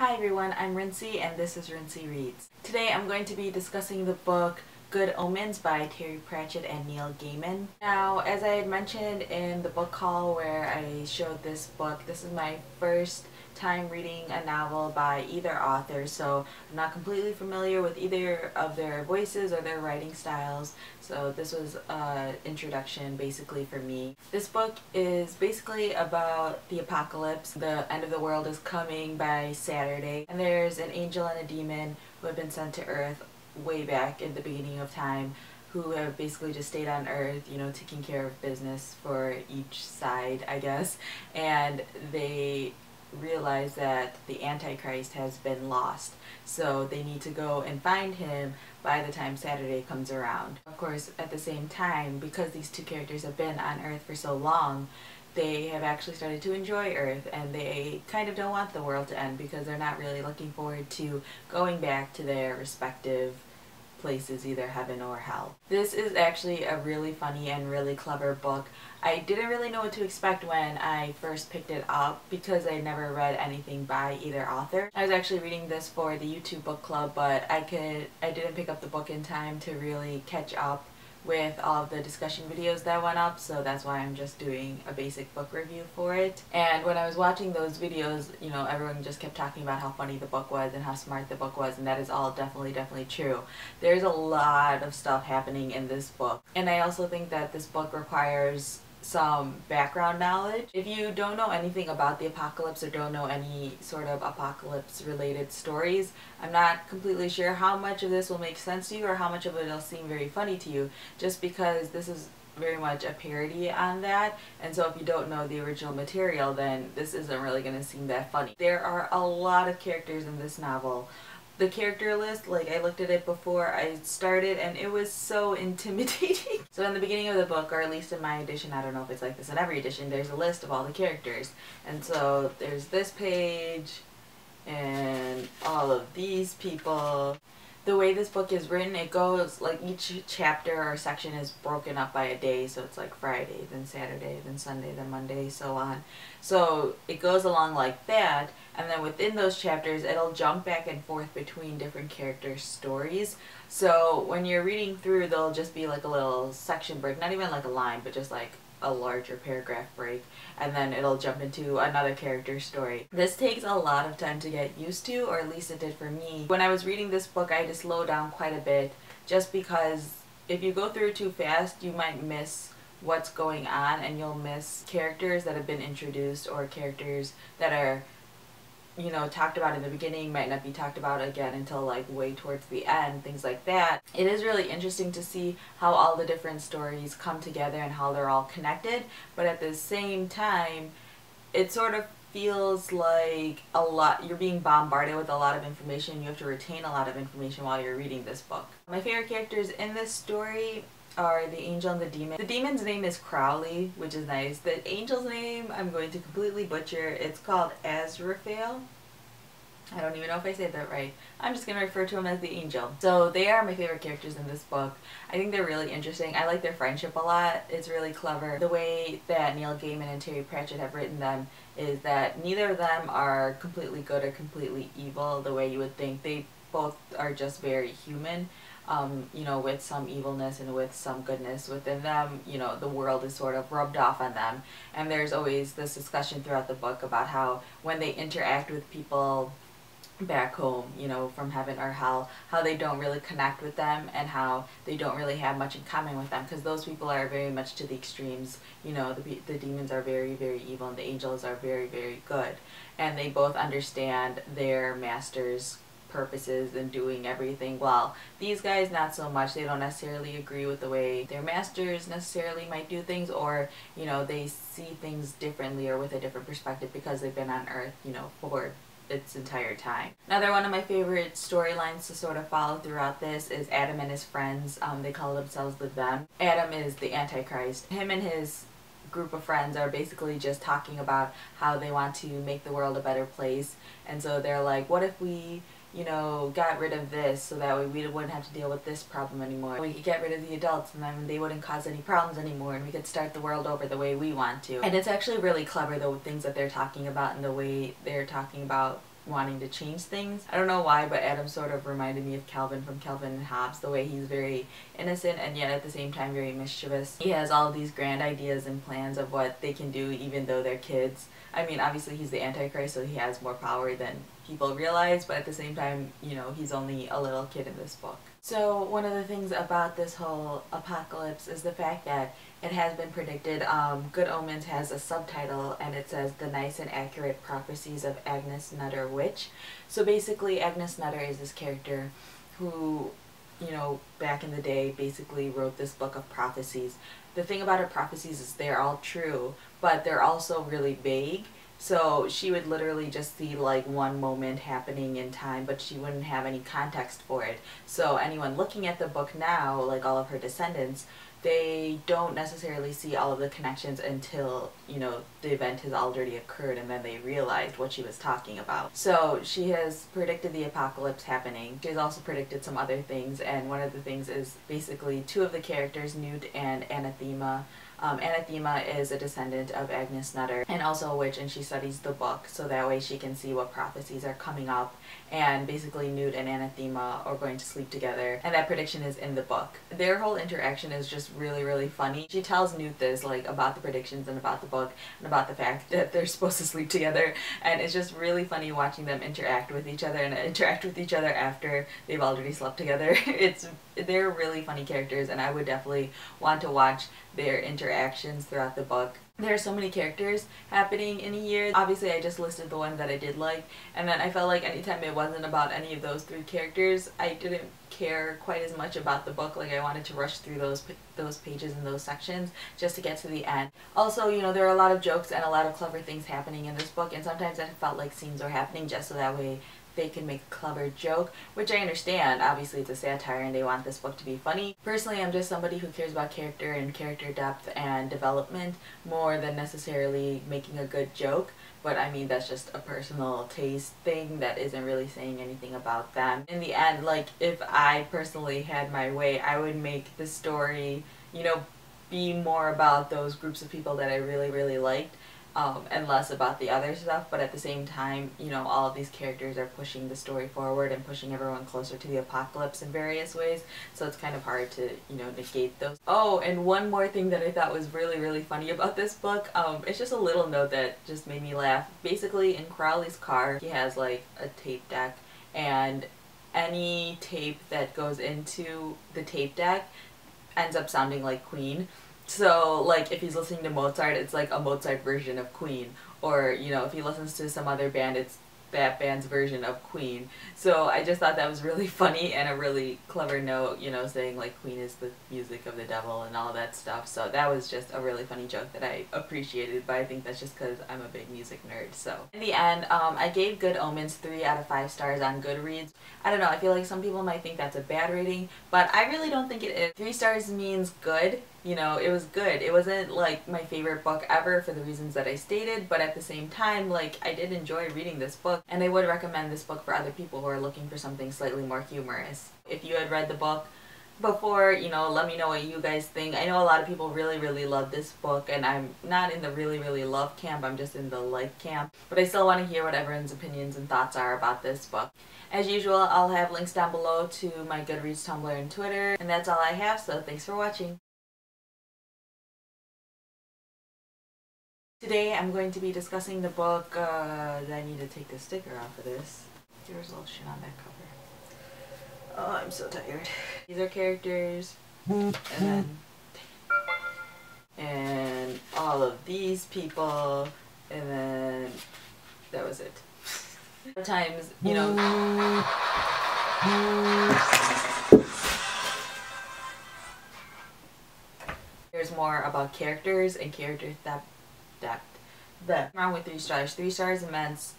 Hi everyone, I'm Rincey and this is Rincey Reads. Today I'm going to be discussing the book Good Omens by Terry Pratchett and Neil Gaiman. Now, as I had mentioned in the book haul where I showed this book, this is my first time reading a novel by either author, so I'm not completely familiar with either of their voices or their writing styles, so this was an introduction basically for me. This book is basically about the apocalypse. The end of the world is coming by Saturday, and there's an angel and a demon who have been sent to Earth way back in the beginning of time, who have basically just stayed on Earth, you know, taking care of business for each side, I guess, and they realize that the Antichrist has been lost, so they need to go and find him by the time Saturday comes around. Of course, at the same time, because these two characters have been on Earth for so long, they have actually started to enjoy Earth, and they kind of don't want the world to end because they're not really looking forward to going back to their respective places, either heaven or hell. This is actually a really funny and really clever book. I didn't really know what to expect when I first picked it up because I never read anything by either author. I was actually reading this for the YouTube book club, but I didn't pick up the book in time to really catch up with all of the discussion videos that went up, so that's why I'm just doing a basic book review for it. And when I was watching those videos, you know, everyone just kept talking about how funny the book was and how smart the book was, and that is all definitely true. There's a lot of stuff happening in this book, and I also think that this book requires some background knowledge. If you don't know anything about the apocalypse or don't know any sort of apocalypse related stories, I'm not completely sure how much of this will make sense to you or how much of it will seem very funny to you, just because this is very much a parody on that, and so if you don't know the original material, then this isn't really going to seem that funny. There are a lot of characters in this novel. The character list, like, I looked at it before I started and it was so intimidating. So in the beginning of the book, or at least in my edition, I don't know if it's like this in every edition, there's a list of all the characters. And so there's this page and all of these people. The way this book is written, it goes, like, each chapter or section is broken up by a day, so it's like Friday, then Saturday, then Sunday, then Monday, so on. So it goes along like that, and then within those chapters, it'll jump back and forth between different characters' stories. So when you're reading through, there'll just be like a little section break, not even like a line, but just like a larger paragraph break, and then it'll jump into another character's story. This takes a lot of time to get used to, or at least it did for me. When I was reading this book, I had to slow down quite a bit, just because if you go through too fast, you might miss what's going on, and you'll miss characters that have been introduced, or characters that are, you know, talked about in the beginning might not be talked about again until like way towards the end, things like that. It is really interesting to see how all the different stories come together and how they're all connected, but at the same time, it sort of feels like a lot, you're being bombarded with a lot of information. You have to retain a lot of information while you're reading this book. My favorite characters in this story are the angel and the demon. The demon's name is Crowley, which is nice. The angel's name I'm going to completely butcher. It's called Azrael. I don't even know if I said that right. I'm just going to refer to him as the angel. So they are my favorite characters in this book. I think they're really interesting. I like their friendship a lot. It's really clever. The way that Neil Gaiman and Terry Pratchett have written them is that neither of them are completely good or completely evil the way you would think. They both are just very human. You know, with some evilness and with some goodness within them. You know, the world is sort of rubbed off on them. And there's always this discussion throughout the book about how when they interact with people back home, you know, from heaven or hell, how they don't really connect with them and how they don't really have much in common with them, because those people are very much to the extremes. You know, the demons are very evil and the angels are very good, and they both understand their master's purposes and doing everything, while these guys not so much. They don't necessarily agree with the way their masters necessarily might do things, or, you know, they see things differently or with a different perspective because they've been on Earth, you know, for its entire time. Another one of my favorite storylines to sort of follow throughout this is Adam and his friends. They call themselves the Them. Adam is the Antichrist. Him and his group of friends are basically just talking about how they want to make the world a better place, and so they're like, what if we, you know, got rid of this so that way we wouldn't have to deal with this problem anymore. We could get rid of the adults and then they wouldn't cause any problems anymore, and we could start the world over the way we want to. And it's actually really clever, the things that they're talking about and the way they're talking about wanting to change things. I don't know why, but Adam sort of reminded me of Calvin from Calvin and Hobbes, the way he's very innocent and yet at the same time very mischievous. He has all of these grand ideas and plans of what they can do even though they're kids. I mean, obviously he's the Antichrist, so he has more power than people realize, but at the same time, you know, he's only a little kid in this book. So one of the things about this whole apocalypse is the fact that it has been predicted. Good Omens has a subtitle and it says The Nice and Accurate Prophecies of Agnes Nutter Witch. So basically Agnes Nutter is this character who, you know, back in the day basically wrote this book of prophecies. The thing about her prophecies is they're all true, but they're also really vague. So she would literally just see like one moment happening in time, but she wouldn't have any context for it. So anyone looking at the book now, like all of her descendants, they don't necessarily see all of the connections until, you know, the event has already occurred and then they realized what she was talking about. So she has predicted the apocalypse happening. She has also predicted some other things, and one of the things is basically two of the characters, Newt and Anathema. Anathema is a descendant of Agnes Nutter and also a witch, and she studies the book so that way she can see what prophecies are coming up, and basically Newt and Anathema are going to sleep together, and that prediction is in the book. Their whole interaction is just really funny. She tells Newt this, like, about the predictions and about the book and about the fact that they're supposed to sleep together, and it's just really funny watching them interact with each other and interact with each other after they've already slept together. They're really funny characters, and I would definitely want to watch their interactions throughout the book. There are so many characters happening in a year. Obviously I just listed the ones that I did like, and then I felt like anytime it wasn't about any of those three characters, I didn't care quite as much about the book. Like, I wanted to rush through those pages and those sections just to get to the end. Also, you know, there are a lot of jokes and a lot of clever things happening in this book, and sometimes I felt like scenes were happening just so that way they can make a clever joke, which I understand. Obviously it's a satire and they want this book to be funny. Personally, I'm just somebody who cares about character and character depth and development more than necessarily making a good joke, but I mean, that's just a personal taste thing that isn't really saying anything about them. In the end, like, if I personally had my way, I would make the story, you know, be more about those groups of people that I really liked, and less about the other stuff, but at the same time, you know, all of these characters are pushing the story forward and pushing everyone closer to the apocalypse in various ways, so it's kind of hard to, you know, negate those. Oh, and one more thing that I thought was really funny about this book, it's just a little note that just made me laugh. Basically, in Crowley's car, he has like a tape deck, and any tape that goes into the tape deck ends up sounding like Queen. So, like, if he's listening to Mozart, it's like a Mozart version of Queen. Or, you know, if he listens to some other band, it's that band's version of Queen. So I just thought that was really funny and a really clever note, you know, saying like Queen is the music of the devil and all that stuff. So that was just a really funny joke that I appreciated, but I think that's just because I'm a big music nerd. So in the end, I gave Good Omens 3 out of 5 stars on Goodreads. I don't know, I feel like some people might think that's a bad rating, but I really don't think it is. 3 stars means good. You know, it was good. It wasn't like my favorite book ever for the reasons that I stated, but at the same time, like, I did enjoy reading this book, and I would recommend this book for other people who are looking for something slightly more humorous. If you had read the book before, you know, let me know what you guys think. I know a lot of people really love this book, and I'm not in the really love camp, I'm just in the like camp, but I still want to hear what everyone's opinions and thoughts are about this book. As usual, I'll have links down below to my Goodreads, Tumblr, and Twitter, and that's all I have, so thanks for watching. Today I'm going to be discussing the book, I need to take the sticker off of this. There was a little shit on that cover. Oh, I'm so tired. These are characters, and all of these people, and then that was it. Sometimes, you know, there's more about characters and character depth. Wrong with 3 stars. 3 stars, immense.